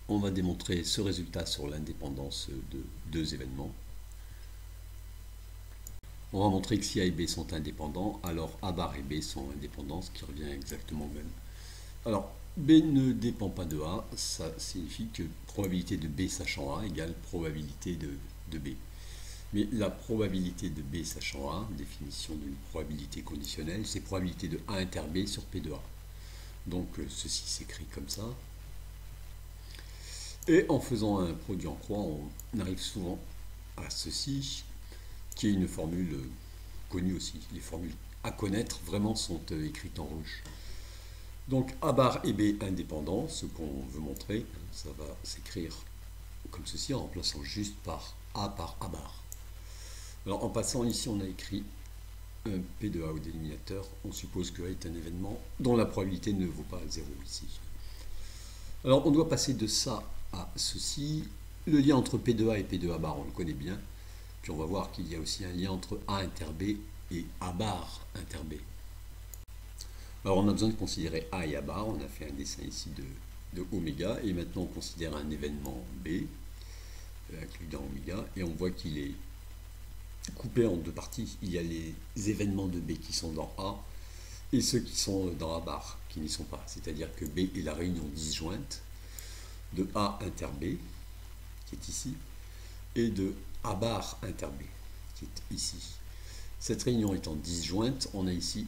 on va démontrer ce résultat sur l'indépendance de deux événements. On va montrer que si A et B sont indépendants, alors A bar et B sont indépendants, ce qui revient exactement au même. Alors, B ne dépend pas de A, ça signifie que probabilité de B sachant A égale probabilité de B. Mais la probabilité de B sachant A, définition d'une probabilité conditionnelle, c'est probabilité de A inter B sur P de A. Donc ceci s'écrit comme ça. Et en faisant un produit en croix, on arrive souvent à ceci, qui est une formule connue aussi. Les formules à connaître vraiment sont écrites en rouge. Donc A bar et B indépendants, ce qu'on veut montrer, ça va s'écrire comme ceci en remplaçant juste par A bar. Alors en passant ici, on a écrit un P de A au dénominateur. On suppose que A est un événement dont la probabilité ne vaut pas 0 ici. Alors on doit passer de ça à ceci. Le lien entre P de A et P de A bar, on le connaît bien. Puis on va voir qu'il y a aussi un lien entre A inter B et A bar inter B. Alors on a besoin de considérer A et A bar. On a fait un dessin ici de oméga. Et maintenant on considère un événement B, incluant oméga. Et on voit qu'il est coupé en deux parties. Il y a les événements de B qui sont dans A et ceux qui sont dans A bar, qui n'y sont pas. C'est-à-dire que B est la réunion disjointe de A inter B, qui est ici, et de A bar inter B, qui est ici. Cette réunion étant disjointe, on a ici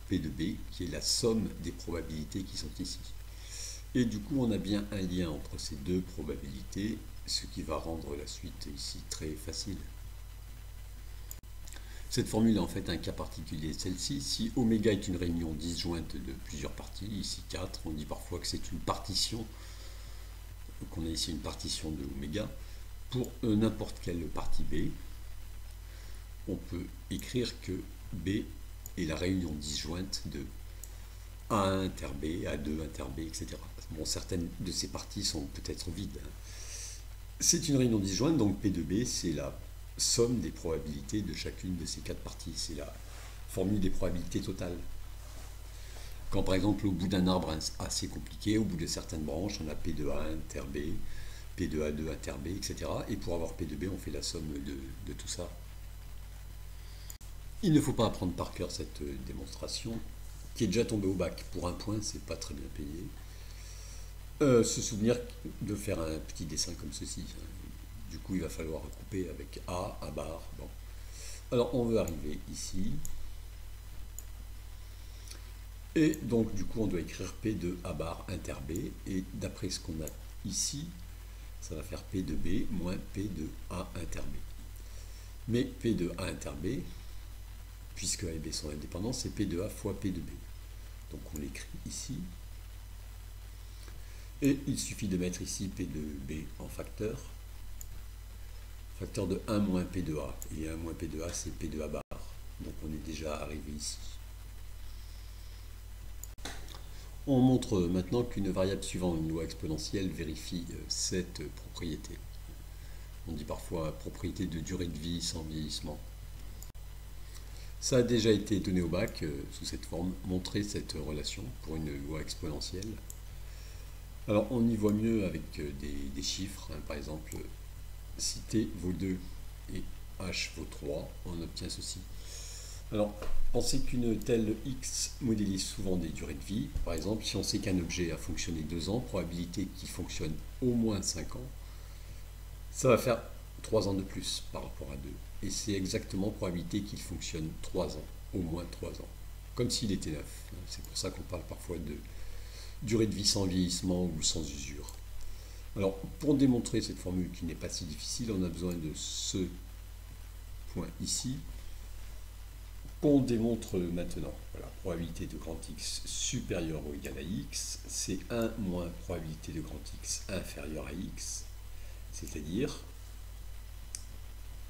P de B, qui est la somme des probabilités qui sont ici. Et du coup, on a bien un lien entre ces deux probabilités, ce qui va rendre la suite ici très facile. Cette formule est en fait un cas particulier de celle-ci. Si oméga est une réunion disjointe de plusieurs parties, ici 4, on dit parfois que c'est une partition, qu'on a ici une partition de oméga. Pour n'importe quelle partie B, on peut écrire que B est la réunion disjointe de A1 inter B, A2 inter B, etc. Bon, certaines de ces parties sont peut-être vides. C'est une réunion disjointe, donc P de B, c'est la somme des probabilités de chacune de ces quatre parties. C'est la formule des probabilités totales. Quand par exemple au bout d'un arbre assez compliqué, au bout de certaines branches, on a P de A inter B, P de A2 inter B, etc. Et pour avoir P de B, on fait la somme de tout ça. Il ne faut pas apprendre par cœur cette démonstration, qui est déjà tombée au bac. Pour un point, c'est pas très bien payé. Se souvenir de faire un petit dessin comme ceci. Du coup, il va falloir couper avec A, A bar. Bon. Alors, on veut arriver ici. Et donc, du coup, on doit écrire P de A bar inter B. Et d'après ce qu'on a ici, ça va faire P de B moins P de A inter B. Mais P de A inter B, puisque A et B sont indépendants, c'est P de A fois P de B. Donc, on l'écrit ici. Et il suffit de mettre ici P de B en facteur. Facteur de 1 moins P de A. Et 1 moins P de A, c'est P de A bar. Donc on est déjà arrivé ici. On montre maintenant qu'une variable suivant une loi exponentielle vérifie cette propriété. On dit parfois propriété de durée de vie sans vieillissement. Ça a déjà été donné au bac sous cette forme, montrer cette relation pour une loi exponentielle. Alors on y voit mieux avec des chiffres, hein, par exemple, si t vaut 2 et h vaut 3, on obtient ceci. Alors, on sait qu'une telle x modélise souvent des durées de vie. Par exemple, si on sait qu'un objet a fonctionné 2 ans, probabilité qu'il fonctionne au moins 5 ans, ça va faire 3 ans de plus par rapport à 2. Et c'est exactement probabilité qu'il fonctionne 3 ans, au moins 3 ans, comme s'il était neuf. C'est pour ça qu'on parle parfois de durée de vie sans vieillissement ou sans usure. Alors, pour démontrer cette formule qui n'est pas si difficile, on a besoin de ce point ici, qu'on démontre maintenant. Voilà, probabilité de grand X supérieure ou égale à X, c'est 1 moins probabilité de grand X inférieure à X, c'est-à-dire,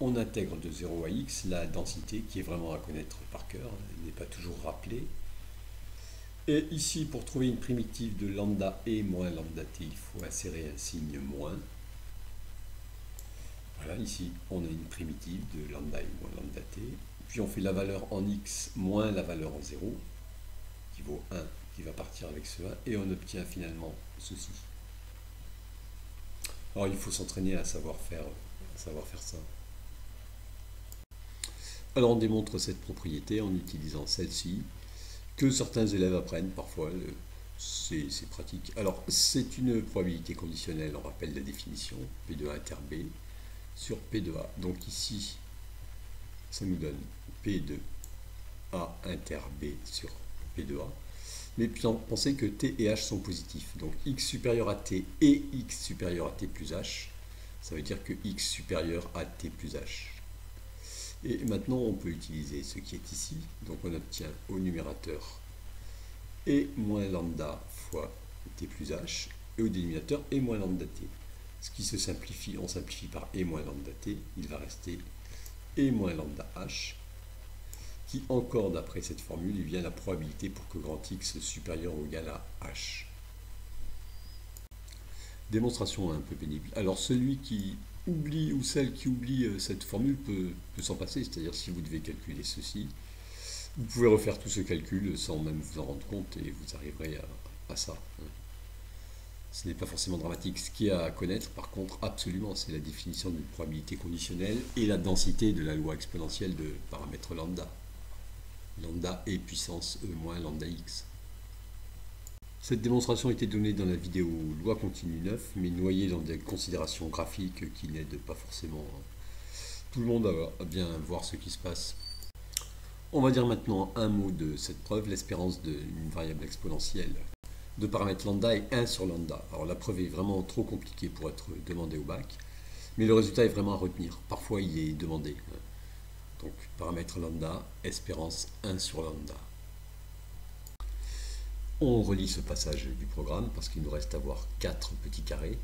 on intègre de 0 à X la densité qui est vraiment à connaître par cœur, elle n'est pas toujours rappelée. Et ici, pour trouver une primitive de lambda e moins lambda t, il faut insérer un signe moins. Voilà, ici, on a une primitive de lambda e moins lambda t. Puis on fait la valeur en x moins la valeur en 0, qui vaut 1, qui va partir avec ce 1, et on obtient finalement ceci. Alors il faut s'entraîner à savoir faire ça. Alors on démontre cette propriété en utilisant celle-ci, que certains élèves apprennent parfois, c'est pratique. Alors c'est une probabilité conditionnelle, on rappelle la définition, P de A inter B sur P de A. Donc ici, ça nous donne P de A inter B sur P de A. Mais pensez que T et H sont positifs. Donc X supérieur à T et X supérieur à T plus H, ça veut dire que X supérieur à T plus H. Et maintenant, on peut utiliser ce qui est ici. Donc on obtient au numérateur E moins lambda fois T plus H, et au dénominateur E moins lambda T. Ce qui se simplifie, on simplifie par E moins lambda T, il va rester E moins lambda H, qui encore d'après cette formule, il vient la probabilité pour que grand X supérieur ou égal à H. Démonstration un peu pénible. Alors celui qui oublie ou celle qui oublie cette formule peut s'en passer, c'est-à-dire si vous devez calculer ceci, vous pouvez refaire tout ce calcul sans même vous en rendre compte et vous arriverez à ça. Ce n'est pas forcément dramatique. Ce qu'il y a à connaître, par contre, absolument, c'est la définition d'une probabilité conditionnelle et la densité de la loi exponentielle de paramètre lambda. Lambda est puissance E moins lambda x. Cette démonstration a été donnée dans la vidéo loi continue 9, mais noyée dans des considérations graphiques qui n'aident pas forcément tout le monde à bien voir ce qui se passe. On va dire maintenant un mot de cette preuve. L'espérance d'une variable exponentielle de paramètre lambda est 1 sur lambda. Alors la preuve est vraiment trop compliquée pour être demandée au bac, mais le résultat est vraiment à retenir. Parfois il est demandé. Donc paramètre lambda, espérance 1 sur lambda. On relit ce passage du programme parce qu'il nous reste à voir 4 petits carrés.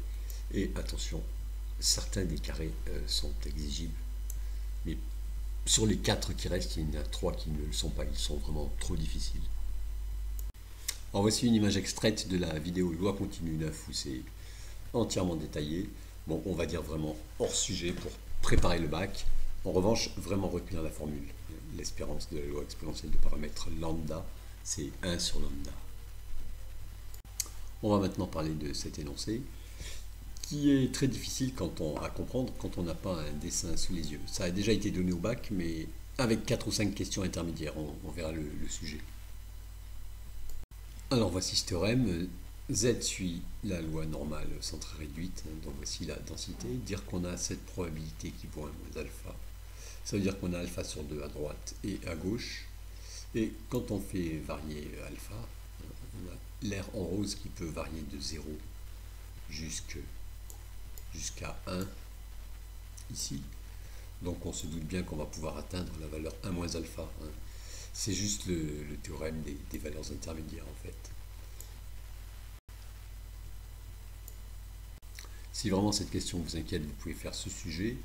Et attention, certains des carrés sont exigibles. Mais sur les 4 qui restent, il y en a 3 qui ne le sont pas. Ils sont vraiment trop difficiles. Alors voici une image extraite de la vidéo loi continue 9 où c'est entièrement détaillé. Bon, on va dire vraiment hors sujet pour préparer le bac. En revanche, vraiment retenir la formule. L'espérance de la loi exponentielle de paramètre lambda, c'est 1 sur lambda. On va maintenant parler de cet énoncé, qui est très difficile à comprendre quand on n'a pas un dessin sous les yeux. Ça a déjà été donné au bac, mais avec 4 ou 5 questions intermédiaires, on verra le sujet. Alors voici ce théorème. Z suit la loi normale centrée réduite, donc voici la densité. Dire qu'on a cette probabilité qui vaut 1 moins alpha, ça veut dire qu'on a alpha sur 2 à droite et à gauche. Et quand on fait varier alpha, on a l'air en rose qui peut varier de 0 jusqu'à 1 ici. Donc on se doute bien qu'on va pouvoir atteindre la valeur 1 moins alpha. C'est juste le théorème des valeurs intermédiaires en fait. Si vraiment cette question vous inquiète, vous pouvez faire ce sujet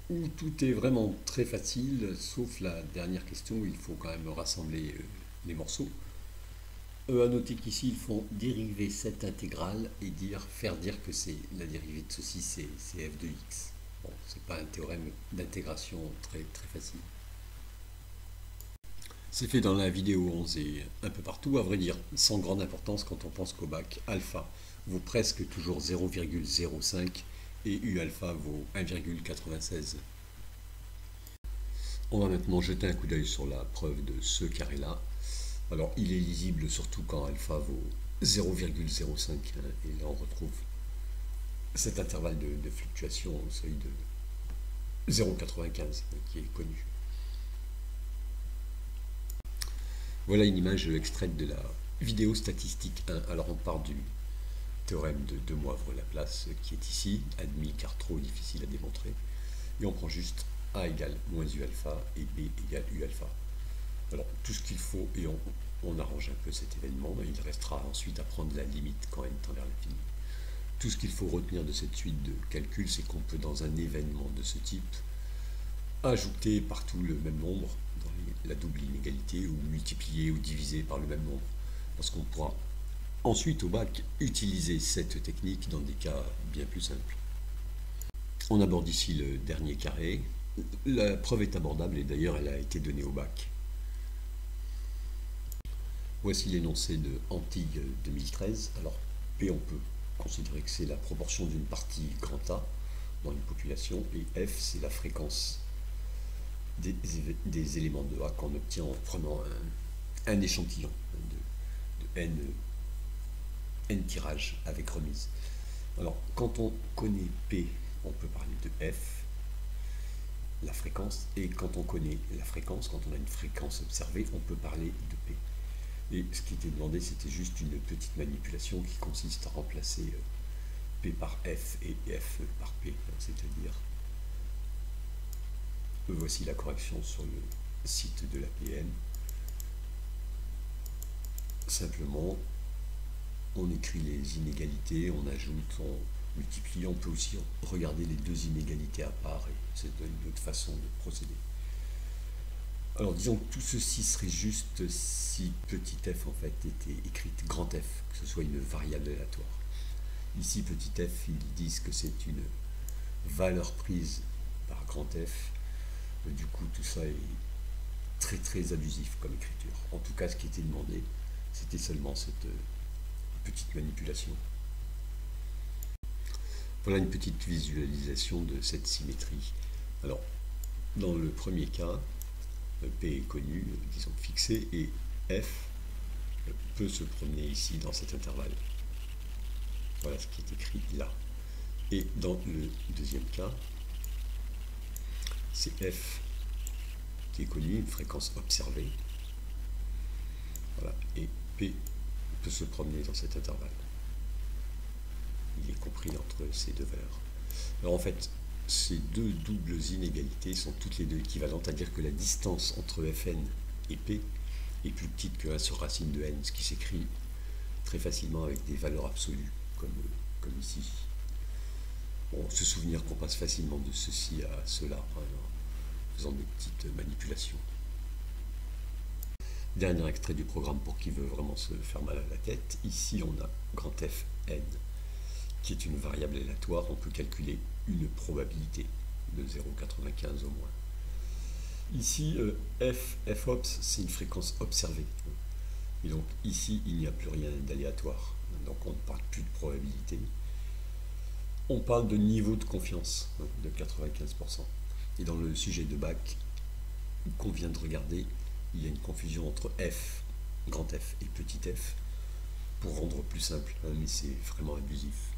où tout est vraiment très facile, sauf la dernière question où il faut quand même rassembler les morceaux. À noter qu'ici, ils font dériver cette intégrale et faire dire que c'est la dérivée de ceci, c'est f de x. Bon, c'est pas un théorème d'intégration très facile. C'est fait dans la vidéo 11 et un peu partout, à vrai dire, sans grande importance quand on pense qu'au bac, alpha vaut presque toujours 0,05 et U alpha vaut 1,96. On va maintenant jeter un coup d'œil sur la preuve de ce carré-là. Alors, il est lisible surtout quand alpha vaut 0,05, et là on retrouve cet intervalle de fluctuation au seuil de 0,95 qui est connu. Voilà une image extraite de la vidéo statistique 1. Alors on part du théorème de De Moivre-Laplace qui est ici, admis car trop difficile à démontrer, et on prend juste A égale moins U alpha et B égale U alpha. Alors tout ce qu'il faut, et on arrange un peu cet événement, et il restera ensuite à prendre la limite quand n tend vers l'infini. Tout ce qu'il faut retenir de cette suite de calculs, c'est qu'on peut dans un événement de ce type ajouter partout le même nombre dans la double inégalité, ou multiplier ou diviser par le même nombre, parce qu'on pourra ensuite au bac utiliser cette technique dans des cas bien plus simples. On aborde ici le dernier carré. La preuve est abordable et d'ailleurs elle a été donnée au bac. Voici l'énoncé de Antigue 2013. Alors P, on peut considérer que c'est la proportion d'une partie grand A dans une population, et F, c'est la fréquence des éléments de A qu'on obtient en prenant un échantillon de n tirages avec remise. Alors, quand on connaît P, on peut parler de F, la fréquence, et quand on connaît la fréquence, quand on a une fréquence observée, on peut parler de P. Et ce qui était demandé, c'était juste une petite manipulation qui consiste à remplacer P par F et F par P, c'est-à-dire, voici la correction sur le site de l'APN. Simplement, on écrit les inégalités, on ajoute, on multiplie, on peut aussi regarder les deux inégalités à part, et c'est une autre façon de procéder. Alors disons que tout ceci serait juste si petit f en fait était écrite grand F, que ce soit une variable aléatoire. Ici petit f, ils disent que c'est une valeur prise par grand F, du coup tout ça est très très abusif comme écriture. En tout cas, ce qui était demandé, c'était seulement cette petite manipulation. Voilà une petite visualisation de cette symétrie. Alors, dans le premier cas, P est connu, disons fixé, et F peut se promener ici dans cet intervalle. Voilà ce qui est écrit là. Et dans le deuxième cas, c'est F qui est connu, une fréquence observée. Voilà, et P peut se promener dans cet intervalle. Il est compris entre ces deux valeurs. Alors en fait, ces deux doubles inégalités sont toutes les deux équivalentes, à dire que la distance entre Fn et P est plus petite que 1 sur racine de n, ce qui s'écrit très facilement avec des valeurs absolues, comme ici. Bon, se souvenir qu'on passe facilement de ceci à cela, en faisant des petites manipulations. Dernier extrait du programme pour qui veut vraiment se faire mal à la tête. Ici, on a grand Fn, qui est une variable aléatoire. On peut calculer une probabilité de 0,95 au moins. Ici, Fops, c'est une fréquence observée. Et donc ici, il n'y a plus rien d'aléatoire. Donc on ne parle plus de probabilité. On parle de niveau de confiance de 95%. Et dans le sujet de bac qu'on vient de regarder, il y a une confusion entre F, grand F et petit f, pour rendre plus simple, mais c'est vraiment abusif.